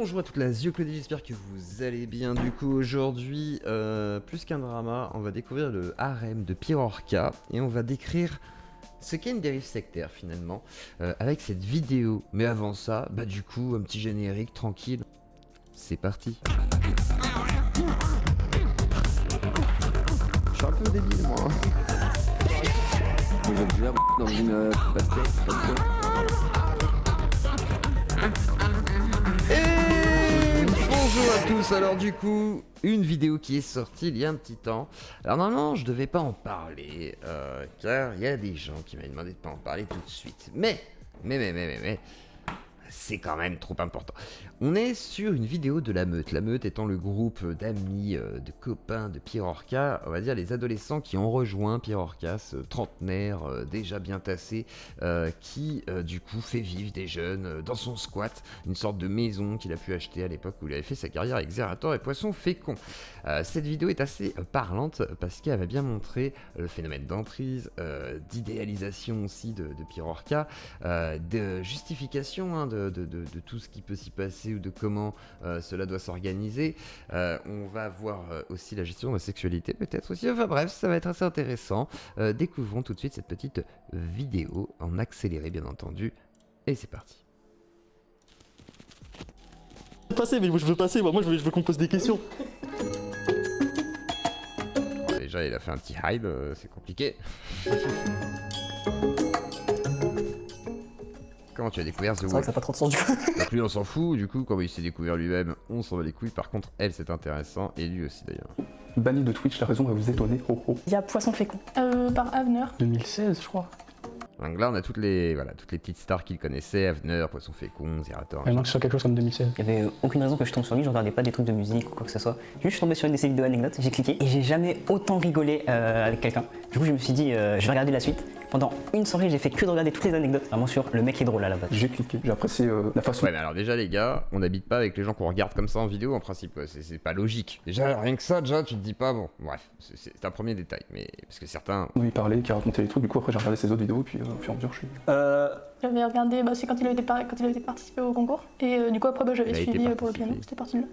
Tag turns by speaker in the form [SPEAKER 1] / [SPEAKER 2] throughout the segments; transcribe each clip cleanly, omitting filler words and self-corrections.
[SPEAKER 1] Bonjour à toute la Zioclodie, j'espère que vous allez bien. Du coup aujourd'hui, plus qu'un drama, on va découvrir le harem de Pirorca et on va décrire ce qu'est une dérive sectaire finalement avec cette vidéo. Mais avant ça, bah du coup un petit générique tranquille. C'est parti. Je suis un peu débile moi.
[SPEAKER 2] Vous êtes déjà dans une basket.
[SPEAKER 1] Et bonjour à tous. Alors du coup, une vidéo qui est sortie il y a un petit temps. Alors normalement, je devais pas en parler car il y a des gens qui m'avaient demandé de pas en parler tout de suite. Mais c'est quand même trop important. On est sur une vidéo de La Meute. La Meute étant le groupe d'amis, de copains de Pirorca, on va dire les adolescents qui ont rejoint Pirorca, ce trentenaire déjà bien tassé, qui du coup fait vivre des jeunes dans son squat, une sorte de maison qu'il a pu acheter à l'époque où il avait fait sa carrière avec Zerator et Poisson Fécond. Cette vidéo est assez parlante parce qu'elle va bien montrer le phénomène d'emprise, d'idéalisation aussi de Pirorca, de justification de tout ce qui peut s'y passer ou de comment cela doit s'organiser. On va voir aussi la gestion de la sexualité peut-être aussi. Enfin bref, ça va être assez intéressant. Découvrons tout de suite cette petite vidéo en accéléré bien entendu. Et c'est parti.
[SPEAKER 3] Passer, mais je veux passer, moi je veux qu'on pose des questions.
[SPEAKER 1] Bon, déjà il a fait un petit hide, c'est compliqué. Comment tu as découvert The
[SPEAKER 3] C'est vrai
[SPEAKER 1] Wolf?
[SPEAKER 3] que ça n'a pas trop de sens du coup.
[SPEAKER 1] Donc lui on s'en fout, du coup comme il s'est découvert lui-même, on s'en va les couilles. Par contre elle c'est intéressant et lui aussi d'ailleurs.
[SPEAKER 2] Banni de Twitch, la raison va vous étonner. Oh oh.
[SPEAKER 4] Il y a Poisson Fécond. Par Avener.
[SPEAKER 3] 2016 je crois.
[SPEAKER 1] Donc là on a toutes les petites stars qu'il connaissait, Avener, Poisson Fécond, Zerator.
[SPEAKER 3] Il manque que ce soit quelque chose comme 2016.
[SPEAKER 5] Il y avait aucune raison que je tombe sur lui, je regardais pas des trucs de musique ou quoi que ce soit. Juste je suis tombé sur une de ses vidéos anecdotes, j'ai cliqué et j'ai jamais autant rigolé avec quelqu'un. Du coup je me suis dit je vais regarder la suite. Pendant une soirée j'ai fait que de regarder toutes les anecdotes, vraiment sur le mec est drôle à la base.
[SPEAKER 2] J'ai cliqué, j'ai apprécié la façon.
[SPEAKER 1] Ouais mais alors déjà les gars, on n'habite pas avec les gens qu'on regarde comme ça en vidéo en principe, quoi. C'est pas logique. Déjà rien que ça, déjà tu te dis pas bon, bref, c'est un premier détail, mais parce que certains...
[SPEAKER 2] Dont il parlait, qui racontait les trucs, du coup après j'ai regardé ses autres vidéos, puis au fur et à mesure je suis...
[SPEAKER 4] J'avais regardé, c'est quand il avait participé au concours. Et du coup après j'avais
[SPEAKER 1] Il a été
[SPEAKER 4] suivi pour le
[SPEAKER 1] participé.
[SPEAKER 4] piano, c'était parti de là.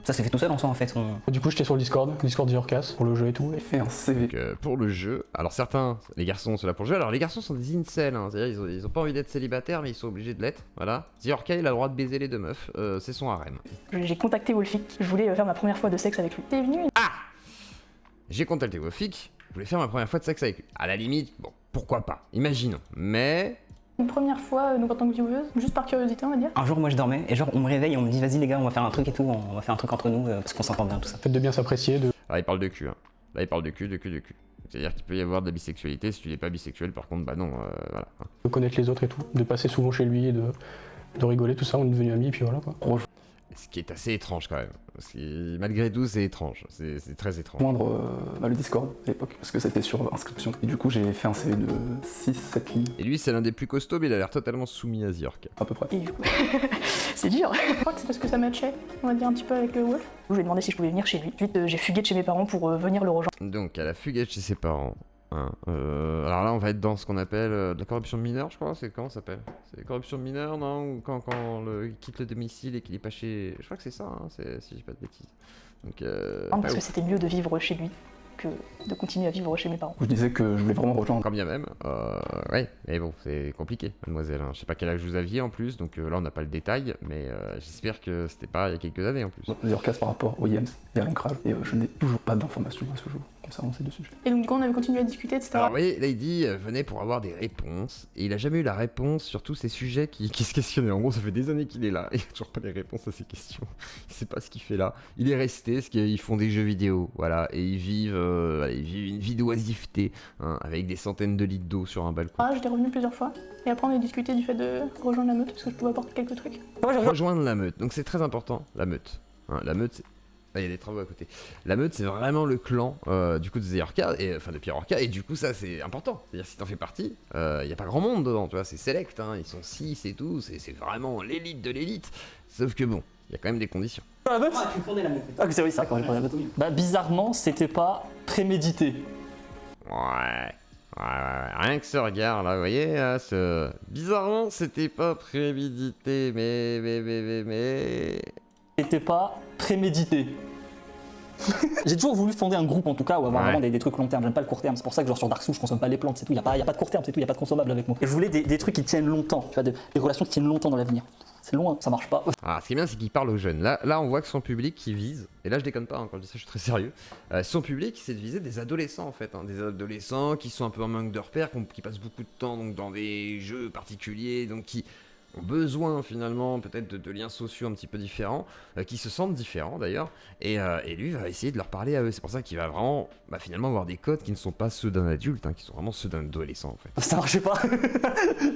[SPEAKER 5] Ça s'est fait tout seul en soi en fait.
[SPEAKER 3] Du coup j'étais sur le Discord d'Iorcas pour le jeu et tout.
[SPEAKER 2] Il fait un CV.
[SPEAKER 1] Donc, pour le jeu, alors certains, les garçons sont là pour le jeu, alors les garçons sont des incels, hein. C'est-à-dire ils ont pas envie d'être célibataires mais ils sont obligés de l'être, voilà. Ziorca il a le droit de baiser les deux meufs, c'est son harem.
[SPEAKER 4] J'ai contacté Wolfik, je voulais faire ma première fois de sexe avec lui. T'es venu
[SPEAKER 1] J'ai contacté Wofik, je voulais faire ma première fois de sexe avec lui. À la limite, bon, pourquoi pas, imaginons, mais...
[SPEAKER 4] une première fois, donc en tant que vieweuse, juste par curiosité on va dire.
[SPEAKER 5] Un jour moi je dormais et genre on me réveille et on me dit vas-y les gars on va faire un truc et tout, on va faire un truc entre nous parce qu'on s'entend bien tout ça.
[SPEAKER 3] Le fait de bien s'apprécier, de
[SPEAKER 1] Alors il parle de cul, hein. Là il parle de cul. C'est-à-dire qu'il peut y avoir de la bisexualité, si tu n'es pas bisexuel par contre, bah non, voilà.
[SPEAKER 3] connaître les autres et tout, de passer souvent chez lui et de rigoler, tout ça, on est devenus amis et puis voilà quoi.
[SPEAKER 1] Ce qui est assez étrange quand même. Parce que malgré tout, c'est étrange. C'est très étrange.
[SPEAKER 2] Joindre le Discord à l'époque, parce que c'était sur inscription. Et du coup j'ai fait un CV de 6-7 lignes
[SPEAKER 1] Et lui, c'est l'un des plus costauds, mais il a l'air totalement soumis à Ziorca.
[SPEAKER 2] à peu près.
[SPEAKER 4] Et du coup, c'est dur. Je crois que c'est parce que ça matchait, on va dire un petit peu avec Wolf. Je lui ai demandé si je pouvais venir chez lui. Ensuite j'ai fugué de chez mes parents pour venir le rejoindre.
[SPEAKER 1] Donc, à la fuguette chez ses parents. Hein, alors là, on va être dans ce qu'on appelle de la corruption de mineur, je crois. C'est comment ça s'appelle? C'est la corruption de mineur, non? Ou quand il quitte le domicile et qu'il est pas chez... Je crois que c'est ça, hein, si j'ai pas de bêtises. Donc,
[SPEAKER 4] Parce que c'était mieux de vivre chez lui que de continuer à vivre chez mes parents.
[SPEAKER 2] Je disais que je voulais vraiment rejoindre.
[SPEAKER 1] quand bien même, ouais, mais bon, c'est compliqué, mademoiselle. Hein. Je sais pas quel âge vous aviez en plus, donc là on n'a pas le détail, mais j'espère que c'était pas il y a quelques années en plus.
[SPEAKER 2] Ziorcas par rapport au IEMS et à l'Incrage. Et je n'ai toujours pas d'informations à ce jour concernant ces deux sujets.
[SPEAKER 4] Et donc du coup on avait continué à discuter, etc.
[SPEAKER 1] Alors vous voyez, là il dit venez pour avoir des réponses, et il a jamais eu la réponse sur tous ces sujets qui se questionnaient. En gros, ça fait des années qu'il est là, et il a toujours pas les réponses à ces questions. Il sait pas ce qu'il fait là. Il est resté, parce qu'ils font des jeux vidéo, voilà, et ils vivent une vie d'oisiveté, hein, avec des centaines de litres d'eau sur un balcon.
[SPEAKER 4] J'étais revenue plusieurs fois. Et après on a discuté du fait de rejoindre la meute, parce que je pouvais apporter quelques trucs.
[SPEAKER 1] Rejoindre la meute, donc c'est très important, la meute. Hein, la meute, c'est... Ah, il y a des travaux à côté. La meute, c'est vraiment le clan du coup de Ziorca, enfin de Pirorca, et du coup ça c'est important. C'est-à-dire si t'en fais partie, il n'y a pas grand monde dedans, tu vois, c'est select, hein, ils sont 6 et tout, c'est vraiment l'élite de l'élite. Sauf que bon, il y a quand même des conditions.
[SPEAKER 3] La meute
[SPEAKER 5] tu fondais la meuf.
[SPEAKER 3] Ah c'est oui ça quand j'ai la meute. Bah bizarrement c'était pas prémédité.
[SPEAKER 1] Ouais. Rien que ce regard là, vous voyez, là, bizarrement, c'était pas prémédité, mais...
[SPEAKER 2] C'était pas prémédité. J'ai toujours voulu fonder un groupe en tout cas ou avoir
[SPEAKER 1] Ouais.
[SPEAKER 2] vraiment des trucs long terme. J'aime pas le court terme. C'est pour ça que genre sur Dark Souls je consomme pas les plantes, c'est tout. Y a pas de court terme, c'est tout. Y a pas de consommable avec moi. Et je voulais des trucs qui tiennent longtemps. Tu vois, des relations qui tiennent longtemps dans l'avenir. C'est long, hein, ça marche pas.
[SPEAKER 1] Ah, ce qui est bien, c'est qu'il parle aux jeunes. Là, on voit que son public qui vise, et là je déconne pas, hein, quand je dis ça, je suis très sérieux. Son public, c'est de viser des adolescents en fait, hein, des adolescents qui sont un peu en manque de repères, qui passent beaucoup de temps donc dans des jeux particuliers, donc qui ont besoin finalement peut-être de liens sociaux un petit peu différents, qui se sentent différents d'ailleurs, et lui va essayer de leur parler à eux. C'est pour ça qu'il va vraiment finalement avoir des codes qui ne sont pas ceux d'un adulte, hein, qui sont vraiment ceux d'un adolescent en fait.
[SPEAKER 2] Ça marchait pas.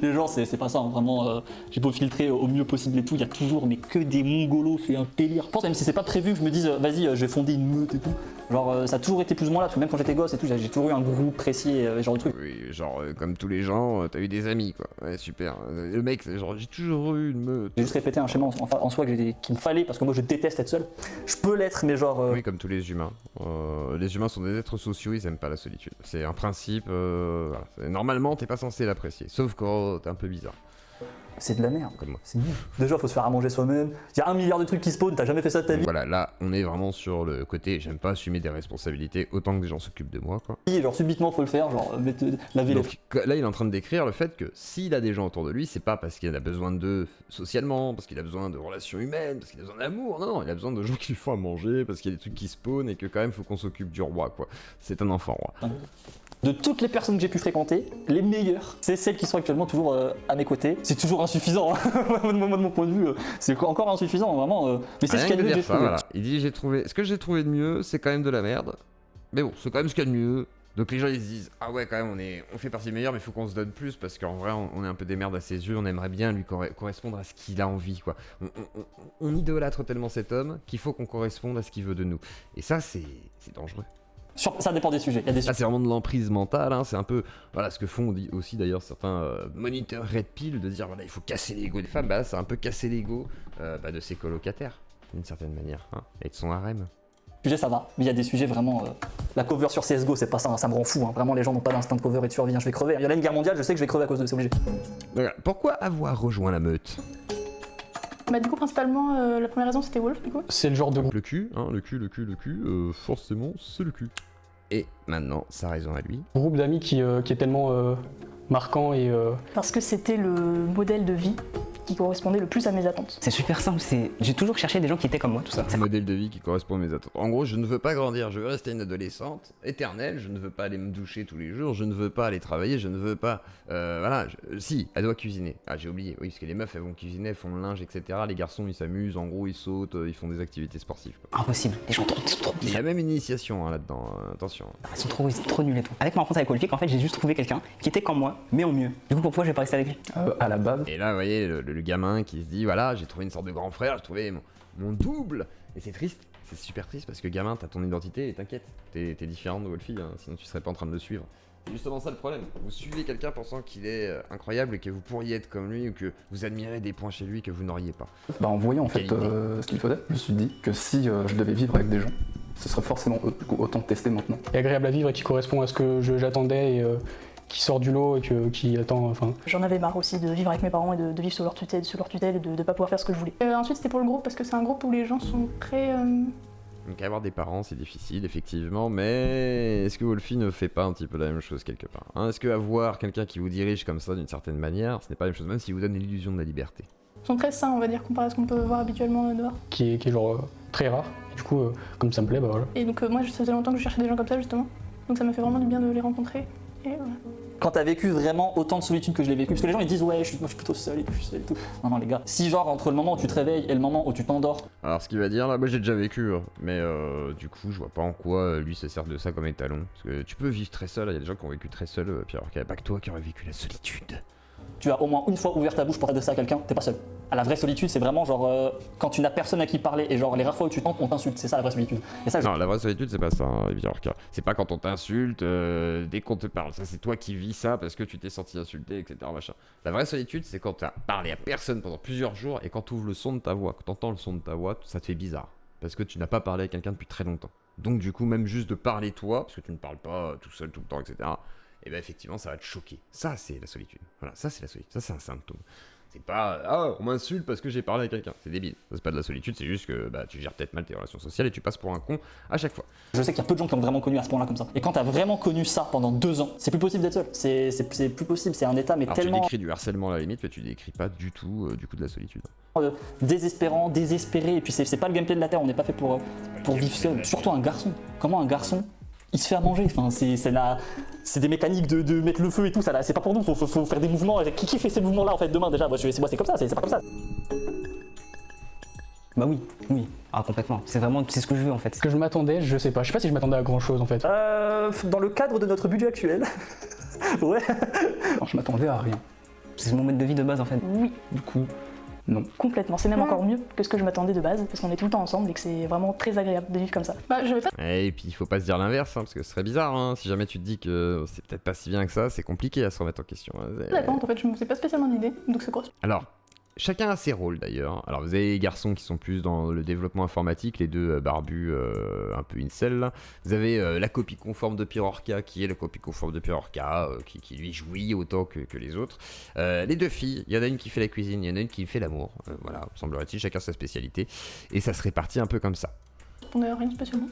[SPEAKER 2] Les gens, c'est pas ça, hein, vraiment. J'ai beau filtrer au mieux possible et tout, il y a toujours mais que des mongolos, c'est un délire. Je pense même si c'est pas prévu que je me dise, vas-y, je vais fonder une meute et tout. Genre, ça a toujours été plus ou moins là, parce que même quand j'étais gosse et tout, j'ai toujours eu un groupe précis, genre de truc.
[SPEAKER 1] Oui, genre comme tous les gens, t'as eu des amis quoi. Ouais, super. Le mec, c'est genre j'ai toujours eu une meute.
[SPEAKER 2] J'ai juste répété un schéma en soi qu'il me fallait, parce que moi je déteste être seul. Je peux l'être, mais genre.
[SPEAKER 1] Oui, comme tous les humains. Les humains sont des êtres sociaux, ils aiment pas la solitude. C'est un principe, voilà. Normalement, t'es pas censé l'apprécier, sauf quand t'es un peu bizarre.
[SPEAKER 2] C'est de la merde.
[SPEAKER 1] Comme moi.
[SPEAKER 2] C'est nul. Déjà, faut se faire à manger soi-même. Il y a 1 milliard de trucs qui spawnent, t'as jamais fait ça de ta
[SPEAKER 1] Donc
[SPEAKER 2] vie.
[SPEAKER 1] voilà, là, on est vraiment sur le côté, j'aime pas assumer des responsabilités autant que des gens s'occupent de moi, quoi.
[SPEAKER 2] Genre, subitement, faut le faire, genre, laver les.
[SPEAKER 1] Donc là, il est en train de décrire le fait que s'il a des gens autour de lui, c'est pas parce qu'il a besoin d'eux socialement, parce qu'il a besoin de relations humaines, parce qu'il a besoin d'amour, non, il a besoin de gens qui lui font à manger, parce qu'il y a des trucs qui spawnent et que quand même, faut qu'on s'occupe du roi, quoi. C'est un enfant roi.
[SPEAKER 2] De toutes les personnes que j'ai pu fréquenter, les meilleures, c'est celles qui sont actuellement toujours à mes côtés. C'est toujours insuffisant, hein. de mon point de vue, c'est encore insuffisant, vraiment. Mais c'est ce qu'il y a de mieux que j'ai trouvé.
[SPEAKER 1] Voilà. Il dit ce que j'ai trouvé de mieux, c'est quand même de la merde. Mais bon, c'est quand même ce qu'il y a de mieux. Donc les gens ils se disent ah ouais quand même on fait partie des meilleurs mais il faut qu'on se donne plus parce qu'en vrai on est un peu des merdes à ses yeux, on aimerait bien lui correspondre à ce qu'il a envie quoi. On idolâtre tellement cet homme qu'il faut qu'on corresponde à ce qu'il veut de nous. Et ça c'est dangereux.
[SPEAKER 2] Ça dépend des sujets. Il y a des
[SPEAKER 1] Là c'est vraiment de l'emprise mentale, hein. C'est un peu voilà ce que font aussi d'ailleurs certains moniteurs Red Pill de dire voilà il faut casser l'ego des femmes, bah là c'est un peu casser l'ego de ses colocataires d'une certaine manière, hein, et de son harem.
[SPEAKER 2] sujets, ça va. Mais il y a des sujets vraiment. La cover sur CSGO, c'est pas ça, hein, ça me rend fou. Hein. Vraiment, les gens n'ont pas d'instinct de cover et de survie. Hein, je vais crever. Il y en a une guerre mondiale, je sais que je vais crever à cause de, c'est obligé.
[SPEAKER 1] Donc, pourquoi avoir rejoint la meute?
[SPEAKER 4] Bah du coup principalement la première raison c'était Wolf du coup.
[SPEAKER 3] C'est le genre de groupe.
[SPEAKER 1] Le cul, hein, le cul, forcément c'est le cul. Et maintenant, sa raison à lui.
[SPEAKER 3] Groupe d'amis qui est tellement marquant et
[SPEAKER 4] Parce que c'était le modèle de vie qui correspondait le plus à mes attentes.
[SPEAKER 5] C'est super simple, j'ai toujours cherché des gens qui étaient comme moi, tout ça.
[SPEAKER 1] Un modèle de vie qui correspond à mes attentes. En gros, je ne veux pas grandir, je veux rester une adolescente éternelle, je ne veux pas aller me doucher tous les jours, je ne veux pas aller travailler, je ne veux pas... voilà, si, elle doit cuisiner. Ah, j'ai oublié, oui, parce que les meufs, elles vont cuisiner, elles font le linge, etc. Les garçons, ils s'amusent, en gros, ils sautent, ils font des activités sportives. Quoi.
[SPEAKER 5] Impossible, les gens sont trop
[SPEAKER 1] Il y a même une initiation hein, là-dedans, attention.
[SPEAKER 5] Ils sont trop nuls et tout. Avec ma rencontre avec Wolfic, en fait, j'ai juste trouvé quelqu'un qui était comme moi, mais en mieux. Du coup, pourquoi je vais pas rester avec lui?
[SPEAKER 2] À la base,
[SPEAKER 1] Et là, vous voyez, le gamin qui se dit, voilà, j'ai trouvé une sorte de grand frère, j'ai trouvé mon double. Et c'est triste, c'est super triste parce que gamin, t'as ton identité et t'inquiète, t'es différent de Wolfie, hein, sinon tu serais pas en train de le suivre. C'est justement ça le problème. Vous suivez quelqu'un pensant qu'il est incroyable et que vous pourriez être comme lui ou que vous admirez des points chez lui que vous n'auriez pas.
[SPEAKER 2] en voyant en fait
[SPEAKER 1] Quelle idée.
[SPEAKER 2] ce qu'il faisait, je me suis dit que si je devais vivre avec des gens, ce serait forcément eux. Du coup, autant tester maintenant.
[SPEAKER 3] est agréable à vivre et qui correspond à ce que j'attendais et qui sort du lot et qui attend. Enfin,
[SPEAKER 4] J'en avais marre aussi de vivre avec mes parents et de vivre sous leur tutelle et de pas pouvoir faire ce que je voulais. Ensuite c'était pour le groupe parce que c'est un groupe où les gens sont très...
[SPEAKER 1] Donc avoir des parents c'est difficile effectivement, mais est-ce que Wolfie ne fait pas un petit peu la même chose quelque part hein? Est-ce que avoir quelqu'un qui vous dirige comme ça d'une certaine manière, ce n'est pas la même chose même s'il vous donne l'illusion de la liberté?
[SPEAKER 4] sont très sains on va dire comparé à ce qu'on peut voir habituellement dehors.
[SPEAKER 3] qui est genre très rare. Et du coup, comme ça me plaît, bah voilà.
[SPEAKER 4] Et donc moi ça faisait longtemps que je cherchais des gens comme ça justement. Donc ça m'a fait vraiment du bien de les rencontrer. Et voilà.
[SPEAKER 2] Quand t'as vécu vraiment autant de solitude que je l'ai vécu, parce que les gens ils disent ouais, moi je suis plutôt seul et tout, je suis seul et tout. Non, les gars, si genre entre le moment où tu te réveilles et le moment où tu t'endors,
[SPEAKER 1] Alors ce qu'il va dire là, moi j'ai déjà vécu, hein, mais du coup je vois pas en quoi lui se sert de ça comme étalon. Parce que tu peux vivre très seul, il y a des gens qui ont vécu très seul, puis alors qu'il n'y a pas que toi qui aurais vécu la solitude.
[SPEAKER 2] tu as au moins une fois ouvert ta bouche pour adresser à quelqu'un, t'es pas seul. À la vraie solitude, c'est vraiment genre quand tu n'as personne à qui parler et genre les rares fois où tu tentes, on t'insulte, c'est ça la vraie solitude. Et ça,
[SPEAKER 1] Non, la vraie solitude c'est pas ça, hein, Biorca. C'est pas quand on t'insulte, dès qu'on te parle, ça c'est toi qui vis ça parce que tu t'es senti insulté, etc. Machin. La vraie solitude c'est quand t'as parlé à personne pendant plusieurs jours et quand t'ouvres le son de ta voix, quand t'entends le son de ta voix, ça te fait bizarre. Parce que tu n'as pas parlé à quelqu'un depuis très longtemps. Donc du coup même juste de parler toi, parce que tu ne parles pas tout seul tout le temps, etc. et ben effectivement ça va te choquer. Ça c'est la solitude. Voilà, ça c'est la solitude. Ça c'est un symptôme. C'est pas ah on m'insulte parce que j'ai parlé à quelqu'un. C'est débile. Ça c'est pas de la solitude, c'est juste que bah tu gères peut-être mal tes relations sociales et tu passes pour un con à chaque fois.
[SPEAKER 2] Je sais qu'il y a peu de gens qui ont vraiment connu à ce point-là comme ça. Et quand t'as vraiment connu ça pendant 2 ans, c'est plus possible d'être seul. C'est plus possible, c'est un état mais
[SPEAKER 1] Alors
[SPEAKER 2] tellement
[SPEAKER 1] tu décris du harcèlement à la limite, mais tu décris pas du tout du coup de la solitude.
[SPEAKER 2] désespérant, désespéré. Et puis c'est pas le gameplay de la Terre, on n'est pas fait pour vivre seul. Surtout un garçon. Comment un garçon il se fait à manger, enfin, c'est des mécaniques de mettre le feu et tout, ça là, c'est pas pour nous, faut faire des mouvements. Qui fait ces mouvements là en fait demain déjà? Moi c'est comme ça, c'est pas comme ça.
[SPEAKER 5] Bah oui, ah complètement. C'est ce que je veux en fait.
[SPEAKER 3] Ce que je m'attendais, je sais pas si je m'attendais à grand chose en fait.
[SPEAKER 2] Dans le cadre de notre budget actuel, ouais.
[SPEAKER 3] Non, je m'attendais à rien.
[SPEAKER 5] C'est mon mode de vie de base en fait.
[SPEAKER 4] Oui,
[SPEAKER 3] Du coup, non.
[SPEAKER 4] complètement. C'est même encore mieux que ce que je m'attendais de base, parce qu'on est tout le temps ensemble et que c'est vraiment très agréable de vivre comme ça. Bah, je vais pas.
[SPEAKER 1] Et puis il faut pas se dire l'inverse, hein, parce que ce serait bizarre. Hein. Si jamais tu te dis que c'est peut-être pas si bien que ça, c'est compliqué à se remettre en question. Hein.
[SPEAKER 4] D'accord, en fait, je me fais pas spécialement d'idée, donc c'est quoi?
[SPEAKER 1] Alors, chacun a ses rôles d'ailleurs. Alors vous avez les garçons qui sont plus dans le développement informatique, les deux barbus un peu incel là. Vous avez la copie conforme de Pirorca qui est la copie conforme de Pirorca, qui lui jouit autant que les autres. Les deux filles, il y en a une qui fait la cuisine, il y en a une qui fait l'amour. Voilà, semblerait-il, chacun sa spécialité. Et ça se répartit un peu comme ça.
[SPEAKER 4] On a rien spécialement.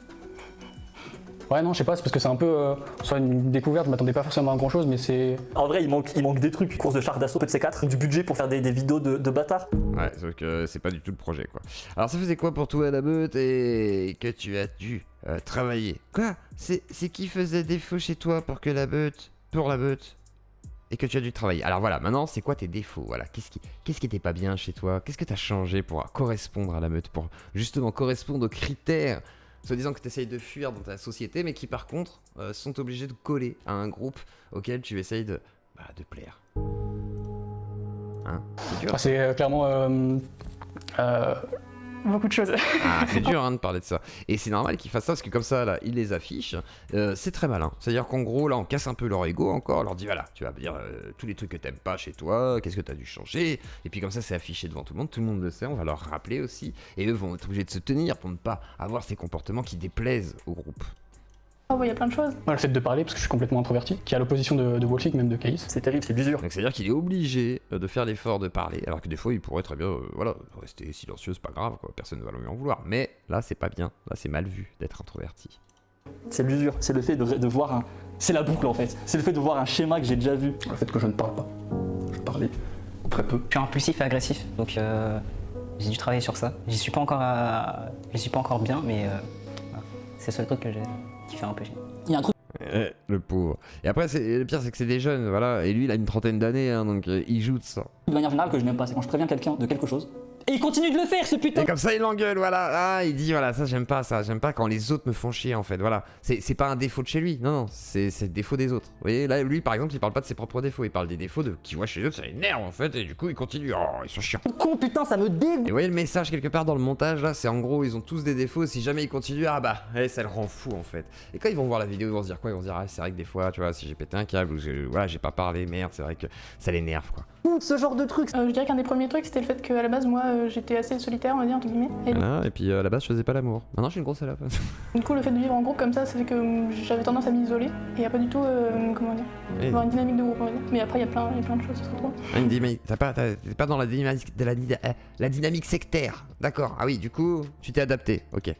[SPEAKER 3] Ouais, non, je sais pas, c'est parce que c'est un peu soit une découverte, je m'attendais pas forcément à grand chose, mais c'est.
[SPEAKER 2] En vrai il manque des trucs, course de chars d'assaut, peu de C4, du budget pour faire des vidéos de bâtards.
[SPEAKER 1] Ouais, sauf que c'est pas du tout le projet quoi. Alors ça faisait quoi pour toi à la meute et que tu as dû travailler? Quoi? C'est qui faisait défaut chez toi pour la meute et que tu as dû travailler? Alors voilà, maintenant c'est quoi tes défauts? Voilà, qu'est-ce qui était pas bien chez toi? Qu'est-ce que t'as changé pour correspondre à la meute, pour justement correspondre aux critères soi-disant que tu essayes de fuir dans ta société, mais qui par contre sont obligés de coller à un groupe auquel tu essayes de plaire. Hein? C'est dur.
[SPEAKER 3] Ah, c'est clairement.
[SPEAKER 4] Beaucoup de choses.
[SPEAKER 1] Ah, c'est dur hein, de parler de ça. Et c'est normal qu'ils fassent ça parce que comme ça, là, ils les affichent. C'est très malin. C'est-à-dire qu'en gros, là, on casse un peu leur ego encore. On leur dit voilà, tu vas dire tous les trucs que t'aimes pas chez toi, qu'est-ce que t'as dû changer. Et puis comme ça, c'est affiché devant tout le monde le sait. On va leur rappeler aussi. Et eux vont être obligés de se tenir pour ne pas avoir ces comportements qui déplaisent au groupe.
[SPEAKER 4] Oh, il y a plein de choses.
[SPEAKER 3] Ouais, le fait de parler, parce que je suis complètement introverti, qui est à l'opposition de Wolfie, même de Caïs.
[SPEAKER 2] C'est terrible, c'est l'usure.
[SPEAKER 1] Donc c'est-à-dire qu'il est obligé de faire l'effort de parler, alors que des fois il pourrait très bien rester silencieux, c'est pas grave, quoi. Personne ne va lui en vouloir. Mais là c'est pas bien, là c'est mal vu d'être introverti.
[SPEAKER 2] C'est l'usure, c'est le fait de voir un... C'est la boucle en fait, c'est le fait de voir un schéma que j'ai déjà vu.
[SPEAKER 3] Le fait que je ne parle pas. Je parlais très peu.
[SPEAKER 5] Je suis impulsif et agressif, donc j'ai dû travailler sur ça. J'y suis pas encore bien, mais voilà. C'est le seul truc qui fait un peu chier.
[SPEAKER 2] Il y a un truc.
[SPEAKER 1] Le pauvre. Et après le pire c'est que c'est des jeunes, voilà, et lui il a une trentaine d'années, hein, donc il joue de ça.
[SPEAKER 2] De manière générale que je n'aime pas, c'est quand je préviens quelqu'un de quelque chose. Et il continue de le faire ce putain.
[SPEAKER 1] Et comme ça il l'engueule, voilà, ah, il dit voilà, ça j'aime pas quand les autres me font chier en fait, voilà. C'est pas un défaut de chez lui, non, c'est le défaut des autres. Vous voyez, là lui par exemple il parle pas de ses propres défauts, il parle des défauts qu'il voit chez eux, ça l'énerve en fait, et du coup il continue, oh ils sont chiants.
[SPEAKER 2] Con putain, ça me dégoûte.
[SPEAKER 1] Et vous voyez le message quelque part dans le montage là, c'est en gros ils ont tous des défauts, si jamais ils continuent, ah bah ça le rend fou en fait. Et quand ils vont voir la vidéo ils vont se dire quoi? Ils vont se dire ah c'est vrai que des fois tu vois si j'ai pété un câble ou voilà j'ai pas parlé, merde c'est vrai que ça l'énerve quoi.
[SPEAKER 2] Ce genre de trucs.
[SPEAKER 4] Je dirais qu'un des premiers trucs c'était le fait qu'à la base moi j'étais assez solitaire on va dire entre guillemets.
[SPEAKER 1] Voilà, et puis à la base je faisais pas l'amour. Maintenant je suis une grosse salope.
[SPEAKER 4] Du coup le fait de vivre en groupe comme ça fait que j'avais tendance à m'isoler et y a pas du tout comment dire avoir une dynamique de groupe on va dire. Mais après il y a plein de choses c'est trop.
[SPEAKER 1] Il me dit mais t'es pas dans la dynamique de la dynamique sectaire. D'accord. Ah oui du coup tu t'es adapté. Ok.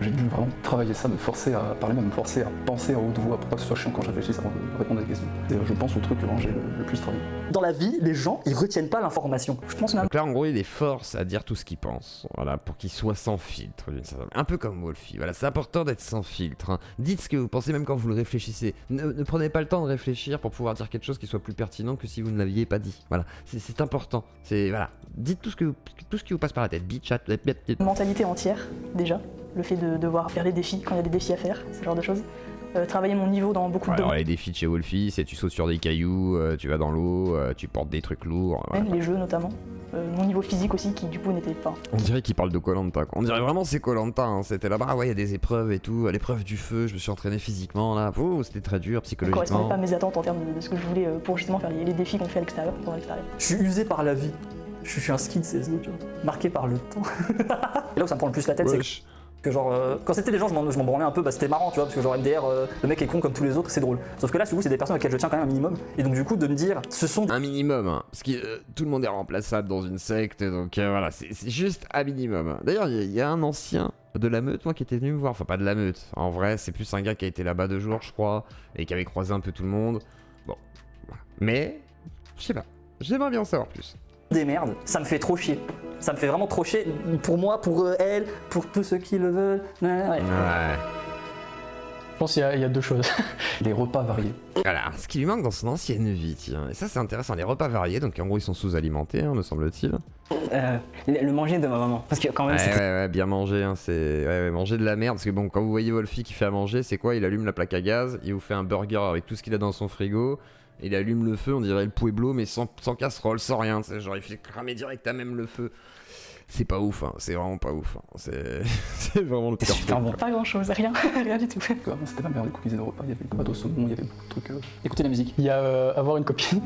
[SPEAKER 6] J'ai dû vraiment travailler ça, me forcer à parler, même me forcer à penser à haute voix pour pas que ce soit chiant quand je réfléchisse avant de répondre à des questions. Et je pense au truc que j'ai le plus travaillé.
[SPEAKER 2] Dans la vie, les gens, ils retiennent pas l'information. Je pense même.
[SPEAKER 1] Donc là en gros il les force à dire tout ce qu'ils pensent. Voilà, pour qu'ils soient sans filtre. Un peu comme Wolfie. Voilà, c'est important d'être sans filtre. Hein. Dites ce que vous pensez même quand vous le réfléchissez. Ne prenez pas le temps de réfléchir pour pouvoir dire quelque chose qui soit plus pertinent que si vous ne l'aviez pas dit. Voilà, c'est important. Voilà, dites tout ce qui vous passe par la tête. Bitch, chat,
[SPEAKER 4] Mentalité entière déjà. Le fait de devoir faire des défis quand il y a des défis à faire, ce genre de choses. Travailler mon niveau dans beaucoup de
[SPEAKER 1] alors
[SPEAKER 4] domaines.
[SPEAKER 1] les défis de chez Wolfie, c'est tu sautes sur des cailloux, tu vas dans l'eau, tu portes des trucs lourds. Voilà.
[SPEAKER 4] Les jeux notamment. Mon niveau physique aussi qui du coup n'était pas.
[SPEAKER 1] On dirait qu'il parle de Koh-Lanta. On dirait vraiment c'est Koh-Lanta. Hein. C'était là-bas, ouais, il y a des épreuves et tout. L'épreuve du feu, je me suis entraîné physiquement là. Oh, c'était très dur
[SPEAKER 4] Ça correspondait
[SPEAKER 1] psychologiquement.
[SPEAKER 4] pas à mes attentes en termes de ce que je voulais pour justement faire les défis qu'on fait à l'extérieur, pendant l'extérieur.
[SPEAKER 2] Je suis usé par la vie. Je suis un skin CSGO, tu vois. Marqué par le temps. Et là où ça me prend le plus la tête, c'est
[SPEAKER 1] Wesh.
[SPEAKER 2] Que genre, quand c'était des gens, je m'en branlais un peu, bah c'était marrant, tu vois, parce que genre MDR, le mec est con comme tous les autres, c'est drôle. Sauf que là, c'est des personnes auxquelles je tiens quand même un minimum. Et donc du coup, de me dire, ce sont
[SPEAKER 1] Un minimum, hein, parce que tout le monde est remplaçable dans une secte, donc voilà, c'est juste un minimum. D'ailleurs, il y a un ancien de la meute, moi, qui était venu me voir, enfin pas de la meute, en vrai, c'est plus un gars qui a été là-bas 2 jours, je crois, et qui avait croisé un peu tout le monde. Bon, voilà. Mais, je sais pas, j'aimerais bien en savoir plus.
[SPEAKER 2] des merdes, ça me fait trop chier. Ça me fait vraiment trop chier, pour moi, pour elle, pour tous ceux qui le veulent. Ouais.
[SPEAKER 1] Ouais.
[SPEAKER 3] Je pense qu'il y a 2 choses.
[SPEAKER 6] Les repas variés.
[SPEAKER 1] Voilà, ce qui lui manque dans son ancienne vie, tiens. Et ça, c'est intéressant, les repas variés, donc en gros, ils sont sous-alimentés, hein, me semble-t-il.
[SPEAKER 5] Le manger de ma maman. Parce que quand même, c'est
[SPEAKER 1] Ouais, bien manger, hein, c'est... Ouais, manger de la merde, parce que bon, quand vous voyez Wolfie qui fait à manger, c'est quoi? Il allume la plaque à gaz, il vous fait un burger avec tout ce qu'il a dans son frigo, il allume le feu, on dirait le Pueblo, mais sans casserole, sans rien, c'est genre il fait cramer direct à même le feu. C'est pas ouf, hein, c'est vraiment pas ouf, hein. C'est vraiment le pire
[SPEAKER 5] super bon.
[SPEAKER 4] Pas grand chose, rien, rien du tout.
[SPEAKER 6] Avant, c'était la merde, les cookies et les repas. Il y avait le pâte au saumon, il y avait beaucoup de trucs
[SPEAKER 2] Écoutez la musique.
[SPEAKER 3] Il y a avoir une copine.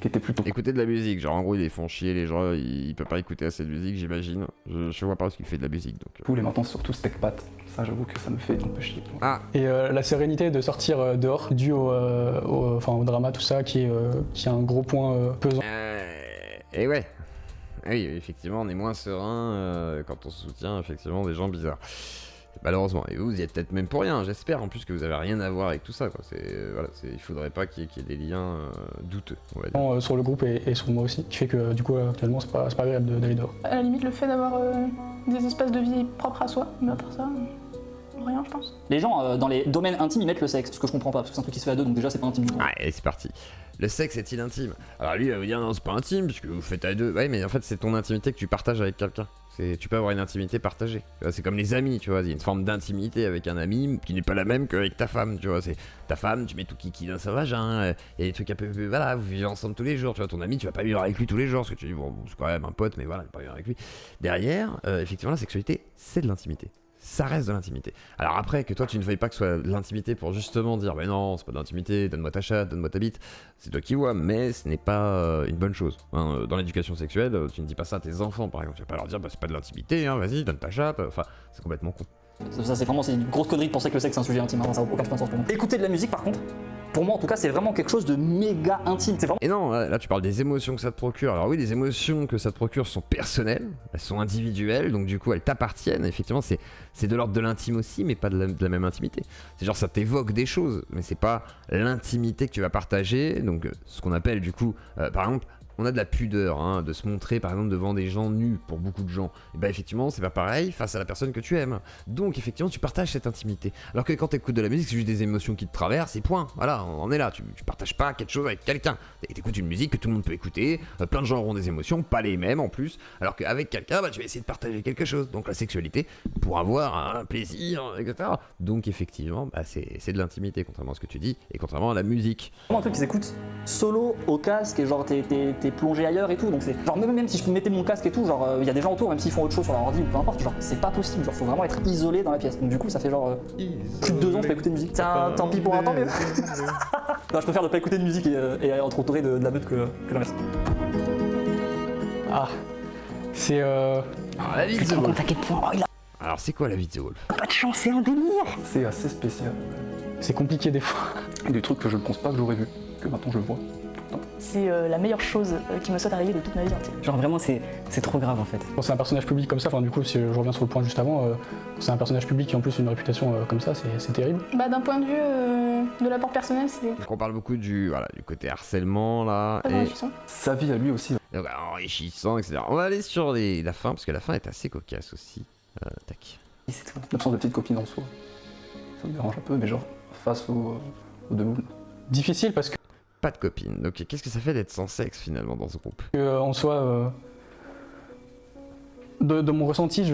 [SPEAKER 6] qui étaient plutôt.
[SPEAKER 1] Écouter de la musique, genre en gros, ils les font chier, les gens, ils peuvent pas écouter assez de musique, j'imagine. Je vois pas ce qu'il fait de la musique, donc...
[SPEAKER 6] Cool, et maintenant, surtout steak pâte. Ça, j'avoue que ça me fait un peu chier.
[SPEAKER 1] Ah,
[SPEAKER 3] Et la sérénité de sortir dehors, dû au drama, tout ça, qui est un gros point pesant.
[SPEAKER 1] et ouais. Oui, effectivement, on est moins serein quand on soutient effectivement des gens bizarres. Malheureusement, et vous y êtes peut-être même pour rien, j'espère en plus que vous avez rien à voir avec tout ça, quoi. Il faudrait pas qu'il y ait des liens douteux, on va dire.
[SPEAKER 3] Sur le groupe et sur moi aussi, qui fait que du coup actuellement c'est pas agréable d'aller dehors.
[SPEAKER 4] À la limite, le fait d'avoir des espaces de vie propres à soi, mais à part ça, rien, je pense.
[SPEAKER 2] Les gens, dans les domaines intimes, ils mettent le sexe, ce que je comprends pas, parce que c'est un truc qui se fait à deux, donc déjà c'est pas intime du tout.
[SPEAKER 1] Allez, c'est parti. Le sexe est-il intime? Alors lui, il va vous dire non, c'est pas intime, puisque vous faites à 2. Ouais, mais en fait, c'est ton intimité que tu partages avec quelqu'un. Tu peux avoir une intimité partagée. Tu vois, c'est comme les amis, tu vois. Il y a une forme d'intimité avec un ami qui n'est pas la même qu'avec ta femme, tu vois. C'est ta femme, tu mets tout kiki dans sa vagin. Il y a des trucs un peu, voilà, vous vivez ensemble tous les jours. Tu vois, ton ami, tu vas pas vivre avec lui tous les jours, parce que tu dis bon, c'est quand même un pote, mais voilà, tu vas pas vivre avec lui. Derrière, effectivement, la sexualité, c'est de l'intimité. Ça reste de l'intimité. Alors après, que toi tu ne veuilles pas que ce soit de l'intimité pour justement dire mais non, c'est pas de l'intimité, donne-moi ta chatte, donne-moi ta bite, c'est toi qui vois, mais ce n'est pas une bonne chose. Hein, dans l'éducation sexuelle, tu ne dis pas ça à tes enfants par exemple, tu vas pas leur dire bah c'est pas de l'intimité, hein, vas-y, donne ta chatte, enfin c'est complètement con.
[SPEAKER 2] Ça c'est vraiment une grosse connerie de penser que le sexe c'est un sujet intime, hein, ça n'a aucun sens pour moi. Écouter de la musique par contre, pour moi en tout cas c'est vraiment quelque chose de méga intime. C'est vraiment...
[SPEAKER 1] Et non, là tu parles des émotions que ça te procure. Alors oui, les émotions que ça te procure sont personnelles, elles sont individuelles, donc du coup elles t'appartiennent. Effectivement, c'est de l'ordre de l'intime aussi, mais pas de la même intimité. C'est genre ça t'évoque des choses, mais c'est pas l'intimité que tu vas partager. Donc ce qu'on appelle du coup, par exemple, on a de la pudeur, hein, de se montrer par exemple devant des gens nus pour beaucoup de gens. Et bah effectivement, c'est pas pareil face à la personne que tu aimes. Donc effectivement, tu partages cette intimité. Alors que quand tu écoutes de la musique, c'est juste des émotions qui te traversent et point. Voilà, on en est là. Tu partages pas quelque chose avec quelqu'un. Et t'écoutes une musique que tout le monde peut écouter. Plein de gens auront des émotions, pas les mêmes en plus. Alors qu'avec quelqu'un, bah, tu vas essayer de partager quelque chose. Donc la sexualité pour avoir un plaisir, etc. Donc effectivement, bah, c'est de l'intimité, contrairement à ce que tu dis et contrairement à la musique.
[SPEAKER 2] vraiment un truc qui s'écoute solo au casque et genre t'es plongé ailleurs et tout, donc c'est genre même si je mettais mon casque et tout, genre il y a des gens autour, même s'ils font autre chose sur leur ordi ou peu importe, genre c'est pas possible, genre faut vraiment être isolé dans la pièce. Donc du coup ça fait genre plus de 2 ans que je peux écouter de musique. Tant pis pour un temps mieux. Non, je préfère ne pas écouter de musique et être entouré de la meute que l'inverse.
[SPEAKER 3] Ah, c'est
[SPEAKER 1] Alors la vie de The
[SPEAKER 5] tu te rends
[SPEAKER 1] Wolf.
[SPEAKER 5] compte à quel point il a
[SPEAKER 1] Alors c'est quoi la vie de The Wolf?
[SPEAKER 5] pas de chance, c'est un délire.
[SPEAKER 6] C'est assez spécial.
[SPEAKER 3] c'est compliqué des fois.
[SPEAKER 6] Des trucs que je ne pense pas que j'aurais vu, que maintenant je vois.
[SPEAKER 4] C'est la meilleure chose qui me soit arrivée de toute ma vie entière.
[SPEAKER 5] Genre vraiment, c'est trop grave en fait.
[SPEAKER 3] Quand c'est un personnage public comme ça, enfin du coup si je reviens sur le point juste avant, quand c'est un personnage public qui a en plus une réputation comme ça, c'est terrible.
[SPEAKER 4] Bah, d'un point de vue de l'apport personnel, c'est
[SPEAKER 1] Donc on parle beaucoup du côté harcèlement là,
[SPEAKER 4] très
[SPEAKER 1] et
[SPEAKER 4] enrichissant.
[SPEAKER 6] Sa vie à lui aussi.
[SPEAKER 1] donc, enrichissant, etc. On va aller sur la fin, parce que la fin est assez cocasse aussi. Tac.
[SPEAKER 5] Et c'est tout.
[SPEAKER 6] L'absence de petite copine en soi. Ça me dérange un peu, mais genre face aux deux boules.
[SPEAKER 3] Difficile parce que
[SPEAKER 1] Pas de copine. Donc qu'est-ce que ça fait d'être sans sexe finalement dans ce groupe?
[SPEAKER 3] en soi, de mon ressenti,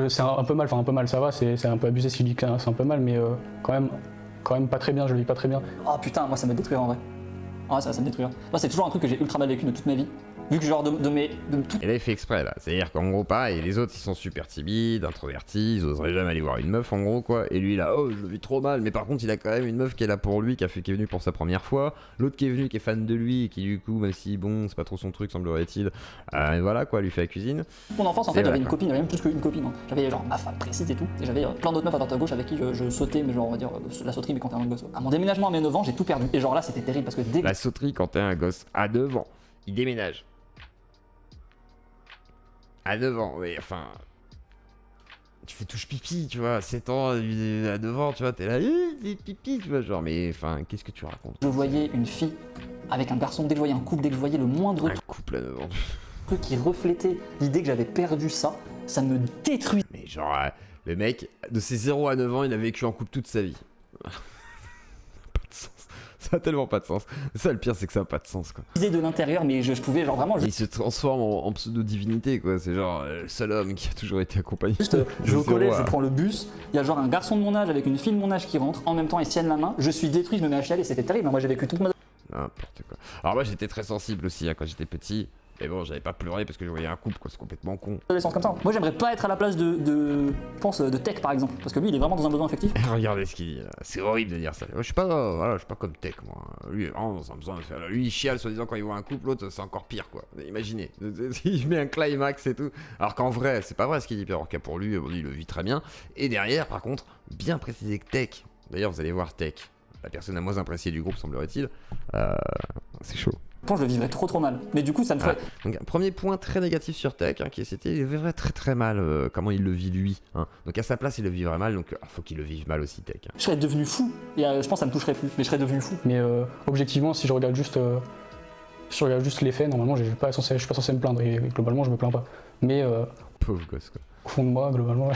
[SPEAKER 3] c'est un peu mal, enfin un peu mal, ça va, c'est un peu abusé si je dis que c'est un peu mal, mais quand même pas très bien, je le vis pas très bien.
[SPEAKER 2] Oh putain, moi ça me détruire en vrai. Ah ça me détruire. Moi c'est toujours un truc que j'ai ultra mal vécu de toute ma vie. Vu que genre de tout.
[SPEAKER 1] Et là, il fait exprès, là. C'est-à-dire qu'en gros, pareil, les autres, ils sont super timides, introvertis, ils oseraient jamais aller voir une meuf, en gros, quoi. Et lui, là, oh, je le vis trop mal. Mais par contre, il a quand même une meuf qui est là pour lui, qui est venue pour sa première fois. L'autre qui est venu, qui est fan de lui, et qui, du coup, même si, bon, c'est pas trop son truc, semblerait-il, et voilà, quoi, lui fait la cuisine.
[SPEAKER 2] Mon enfance, en
[SPEAKER 1] Et
[SPEAKER 2] fait,
[SPEAKER 1] voilà,
[SPEAKER 2] j'avais une
[SPEAKER 1] quoi.
[SPEAKER 2] copine, j'avais même plus qu'une copine. Hein. J'avais genre ma femme précise et tout. Et j'avais plein d'autres meufs à droite à gauche avec qui je sautais, mais genre, on va dire, la sauterie, mais quand t'es un gosse. À mon déménagement à mes 9 ans, j'ai tout perdu. Et genre là, c'était terrible parce que dès que
[SPEAKER 1] La sauterie, quand t'es un gosse à 9 ans, il déménage. À 9 ans, oui, enfin. Tu fais touche pipi, tu vois, à 7 ans, à 9 ans, tu vois, t'es là, c'est pipi, tu vois, genre, mais enfin, qu'est-ce que tu racontes?
[SPEAKER 2] je voyais une fille avec un garçon, dès que je voyais un couple, dès que je voyais le moindre
[SPEAKER 1] Un couple à 9 ans.
[SPEAKER 2] truc qui reflétait l'idée que j'avais perdu ça, ça me détruisait.
[SPEAKER 1] Mais genre, le mec, de ses 0 à 9 ans, il a vécu en couple toute sa vie. Pas de sens. Ça a tellement pas de sens. Ça, le pire, c'est que ça a pas de sens, quoi.
[SPEAKER 2] De l'intérieur, mais je pouvais genre vraiment
[SPEAKER 1] Il se transforme en pseudo-divinité, quoi. C'est genre le seul homme qui a toujours été accompagné.
[SPEAKER 2] juste, je vais au
[SPEAKER 1] zéro
[SPEAKER 2] collège,
[SPEAKER 1] à-
[SPEAKER 2] je prends le bus, il y a genre un garçon de mon âge avec une fille de mon âge qui rentre, en même temps ils se tiennent la main, je suis détruit, je me mets à chialer, c'était terrible. Moi j'ai vécu toute ma
[SPEAKER 1] N'importe quoi. Alors moi, j'étais très sensible aussi, hein, quand j'étais petit. Mais bon, j'avais pas pleuré parce que je voyais un couple, quoi. C'est complètement con.
[SPEAKER 2] adolescence comme ça. Moi j'aimerais pas être à la place je pense, de Tech par exemple, parce que lui il est vraiment dans un besoin affectif.
[SPEAKER 1] Regardez ce qu'il dit, là. C'est horrible de dire ça. Moi, je suis pas, voilà, je suis pas comme Tech, moi. Lui, il est vraiment dans un besoin de faire. Lui, il chiale, soi-disant, quand il voit un couple, l'autre, c'est encore pire, quoi. Imaginez. Il met un climax et tout. Alors qu'en vrai, c'est pas vrai ce qu'il dit, Pierre Cas pour lui, bon, lui, il le vit très bien. Et derrière, par contre, bien précisé que Tech. D'ailleurs, vous allez voir Tech, la personne la moins appréciée du groupe, semblerait-il. C'est chaud.
[SPEAKER 2] Je pense que je le vivrais trop mal. Mais du coup ça me ferait.
[SPEAKER 1] Donc, un premier point très négatif sur Tech, hein, c'était il vivrait très mal comment il le vit lui. Hein. Donc à sa place, il le vivrait mal, donc faut qu'il le vive mal aussi, Tech. Hein.
[SPEAKER 2] Je serais devenu fou. Et je pense que ça me toucherait plus, mais je serais devenu fou.
[SPEAKER 3] Mais objectivement, si je regarde juste les faits, normalement, je suis pas censé me plaindre. Et globalement, je me plains pas. Mais
[SPEAKER 1] Pauvre gosse, quoi.
[SPEAKER 3] au fond de moi, globalement,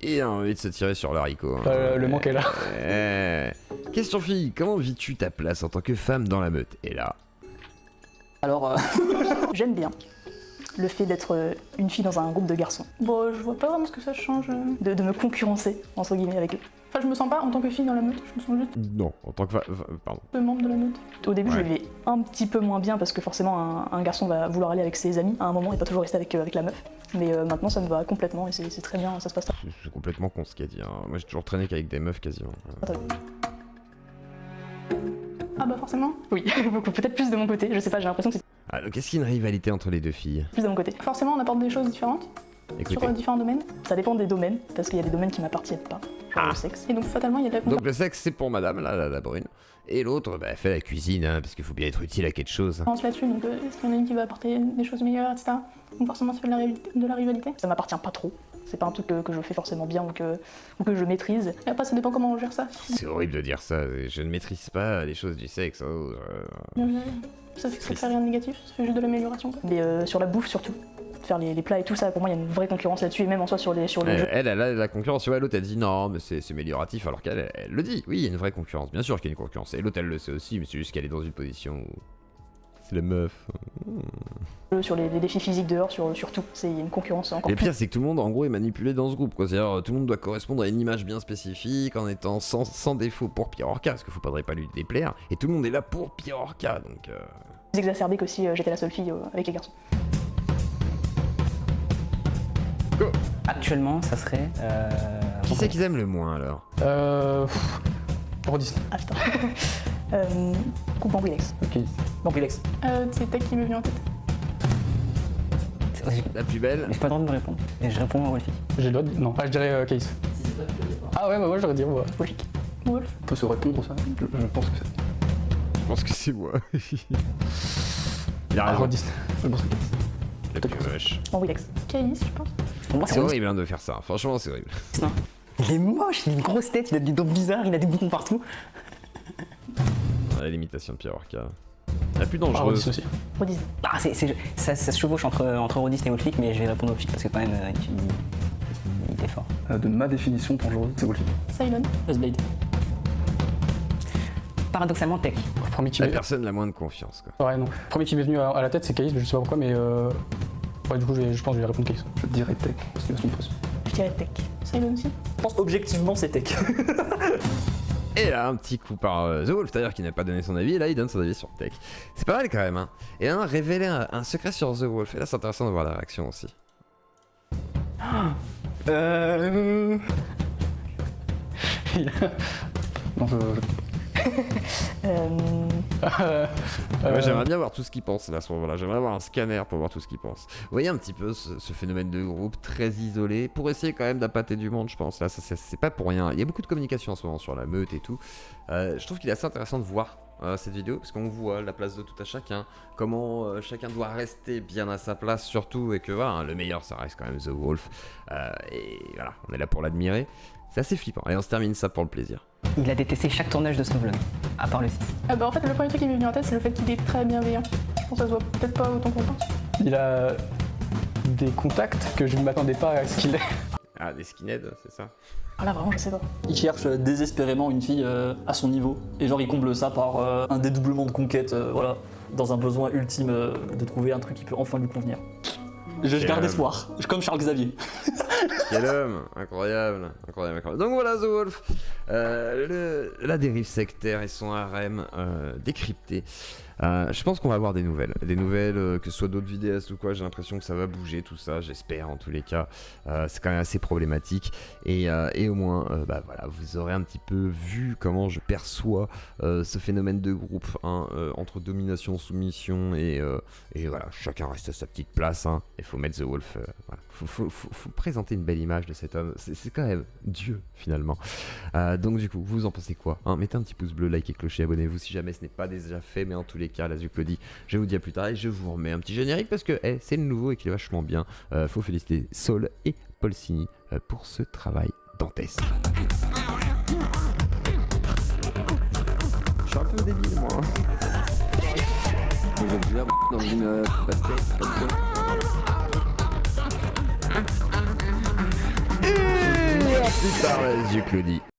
[SPEAKER 1] Et a envie de se tirer sur le haricot. Hein.
[SPEAKER 3] le manque est là.
[SPEAKER 1] Question fille, comment vis-tu ta place en tant que femme dans la meute? Et là,
[SPEAKER 2] Alors,
[SPEAKER 4] J'aime bien le fait d'être une fille dans un groupe de garçons. Bon, je vois pas vraiment ce que ça change de me concurrencer, entre guillemets, avec eux. Enfin, je me sens pas en tant que fille dans la meute, je me sens juste
[SPEAKER 1] non, en tant que pardon.
[SPEAKER 4] membre de la meute. Au début, je
[SPEAKER 1] Ouais.
[SPEAKER 4] le vivais un petit peu moins bien parce que forcément, un garçon va vouloir aller avec ses amis à un moment et pas toujours rester avec la meuf. Mais maintenant, ça me va complètement et c'est très bien, ça se passe très
[SPEAKER 1] C'est complètement con ce qu'il a dit. Hein. Moi, j'ai toujours traîné qu'avec des meufs quasiment.
[SPEAKER 4] bien. Ah bah forcément. Oui, beaucoup, peut-être plus de mon côté, je sais pas, j'ai l'impression que c'est
[SPEAKER 1] Ah, donc est-ce qu'il y a une rivalité entre les deux filles?
[SPEAKER 4] plus de mon côté. Forcément, on apporte des choses différentes
[SPEAKER 1] Écoutez.
[SPEAKER 4] sur différents domaines. Ça dépend des domaines, parce qu'il y a des domaines qui m'appartiennent pas, genre le sexe. Et donc fatalement, il y a de la
[SPEAKER 1] Donc le sexe, c'est pour madame, là, la brune. Et l'autre, bah, elle fait la cuisine, hein, parce qu'il faut bien être utile à quelque chose.
[SPEAKER 4] concurrence là-dessus, donc est-ce qu'il y en a une qui va apporter des choses meilleures, etc. Donc forcément, ça fait de la rivalité. Ça m'appartient pas trop. C'est pas un truc que je fais forcément bien ou que je maîtrise. Et après, ça dépend comment on gère ça.
[SPEAKER 1] C'est horrible de dire ça. Je ne maîtrise pas les choses du sexe. Oh,
[SPEAKER 4] Ça fait rien de négatif, ça fait juste de l'amélioration. Mais sur la bouffe surtout. Faire les plats et tout ça, pour moi, il y a une vraie concurrence là-dessus, et même en soi sur les jeux.
[SPEAKER 1] Elle a la concurrence. Tu vois, l'autre, elle dit non, mais c'est amélioratif, alors qu'elle elle le dit. Oui, il y a une vraie concurrence. Bien sûr qu'il y a une concurrence. Et l'autre, elle le sait aussi, mais c'est juste qu'elle est dans une position où. C'est la meuf.
[SPEAKER 4] Sur les défis physiques dehors, sur tout. C'est une concurrence encore
[SPEAKER 1] Et le
[SPEAKER 4] plus.
[SPEAKER 1] pire, c'est que tout le monde, en gros, est manipulé dans ce groupe. Quoi. C'est-à-dire, tout le monde doit correspondre à une image bien spécifique, en étant sans défaut pour Pierre Orca, parce qu'il ne faudrait pas lui déplaire. Et tout le monde est là pour Pierre Orca, donc.
[SPEAKER 4] Exacerbé qu'aussi j'étais la seule fille avec les garçons.
[SPEAKER 1] Go.
[SPEAKER 5] Actuellement, ça serait.
[SPEAKER 1] Qui c'est qu'ils aiment le moins alors?
[SPEAKER 3] Rodis.
[SPEAKER 4] Ah putain. Coupe en Wilex.
[SPEAKER 3] Ok.
[SPEAKER 2] donc Alex.
[SPEAKER 4] C'est Tech qui m'est venu en tête.
[SPEAKER 5] J'ai
[SPEAKER 1] La plus belle?
[SPEAKER 5] pas le droit de me répondre. Et je réponds à Wolfie.
[SPEAKER 3] J'ai le droit de... Non, je dirais Case. Ah ouais, bah moi j'aurais dit ouais.
[SPEAKER 4] Logique. Wolf.
[SPEAKER 6] On peut se répondre ça? Je pense que c'est.
[SPEAKER 1] Je pense que c'est moi. Il a raison.
[SPEAKER 3] Rodis.
[SPEAKER 6] Je pense que
[SPEAKER 1] La plus moche.
[SPEAKER 4] En Wilex. Caïs, je pense.
[SPEAKER 5] Pour moi,
[SPEAKER 1] C'est
[SPEAKER 5] c'est
[SPEAKER 1] horrible hein, de faire ça. Franchement, c'est horrible.
[SPEAKER 5] non. Il est moche, il a une grosse tête, il a des dents bizarres, il a des boutons partout.
[SPEAKER 1] La l'imitation de Pierre Orca. La plus
[SPEAKER 3] Ah, Rodis
[SPEAKER 1] dangereuse.
[SPEAKER 3] aussi.
[SPEAKER 4] Rodis.
[SPEAKER 5] Ah, ça se chevauche entre Rodis et Wolfie, mais je vais répondre Wolfie parce que quand même, il est fort.
[SPEAKER 6] de ma définition dangereuse, c'est Wolfie.
[SPEAKER 4] Cylon.
[SPEAKER 2] Blade.
[SPEAKER 5] Paradoxalement, Tech.
[SPEAKER 3] Le premier qui
[SPEAKER 1] La
[SPEAKER 3] m'est...
[SPEAKER 1] personne la moins de confiance. Quoi.
[SPEAKER 3] Ouais, non. Le premier qui m'est venu à la tête, c'est Case, mais je sais pas pourquoi, mais... Ouais, du coup, je pense que je vais répondre Case.
[SPEAKER 6] Je dirais Tech, parce qu'il a son pression.
[SPEAKER 4] Je dirais Tech. Cylon aussi.
[SPEAKER 2] Je pense objectivement c'est Tech.
[SPEAKER 1] Et là, un petit coup par The Wolf, d'ailleurs, qui n'a pas donné son avis, et là, il donne son avis sur Tech. C'est pas mal quand même, hein. Et là, révéler un secret sur The Wolf, et là, c'est intéressant de voir la réaction aussi.
[SPEAKER 6] Non,
[SPEAKER 1] Ouais, j'aimerais bien voir tout ce qu'il pense là à ce moment-là. J'aimerais avoir un scanner pour voir tout ce qu'il pense. Vous voyez un petit peu ce phénomène de groupe très isolé pour essayer quand même d'appâter du monde, je pense. Là, c'est pas pour rien. Il y a beaucoup de communication en ce moment sur la meute et tout. Je trouve qu'il est assez intéressant de voir cette vidéo parce qu'on voit la place de tout à chacun, comment chacun doit rester bien à sa place surtout et que voilà, hein, le meilleur ça reste quand même The Wolf. Et voilà, on est là pour l'admirer. C'est assez flippant. Allez, on se termine ça pour le plaisir.
[SPEAKER 5] Il a détesté chaque tournage de Snowblood, à part le 6.
[SPEAKER 4] En fait, le premier truc qui m'est venu en tête, c'est le fait qu'il est très bienveillant. Je pense que ça se voit peut-être pas autant qu'on pense.
[SPEAKER 3] Il a des contacts que je ne m'attendais pas à ce qu'il ait.
[SPEAKER 1] Ah, des skinheads, c'est ça?
[SPEAKER 4] Ah là, vraiment, je sais pas.
[SPEAKER 2] Il cherche désespérément une fille à son niveau. Et genre, il comble ça par un dédoublement de conquête, voilà, dans un besoin ultime de trouver un truc qui peut enfin lui convenir. Je garde espoir, comme Charles Xavier.
[SPEAKER 1] Quel homme, incroyable, incroyable, incroyable. Donc voilà The Wolf, la dérive sectaire et son harem décrypté. Je pense qu'on va avoir des nouvelles, que ce soit d'autres vidéastes ou quoi. J'ai l'impression que ça va bouger tout ça, j'espère en tous les cas. C'est quand même assez problématique et au moins bah voilà, vous aurez un petit peu vu comment je perçois ce phénomène de groupe hein, entre domination, soumission et voilà, chacun reste à sa petite place hein. Il faut mettre The Wolf, voilà. Faut présenter une belle image de cet homme, c'est quand même Dieu finalement. Donc du coup, vous en pensez quoi hein? Mettez un petit pouce bleu, like et clocher, abonnez-vous si jamais ce n'est pas déjà fait, mais en tous les cas, la Zuclodie, je vous dis à plus tard et je vous remets un petit générique parce que c'est le nouveau et qu'il est vachement bien. Faut féliciter Saul et Paulcini pour ce travail dantesque. Je suis un peu débile moi.
[SPEAKER 6] je viens dans une pastèque.
[SPEAKER 1] Et plus tard, la Zuclodie.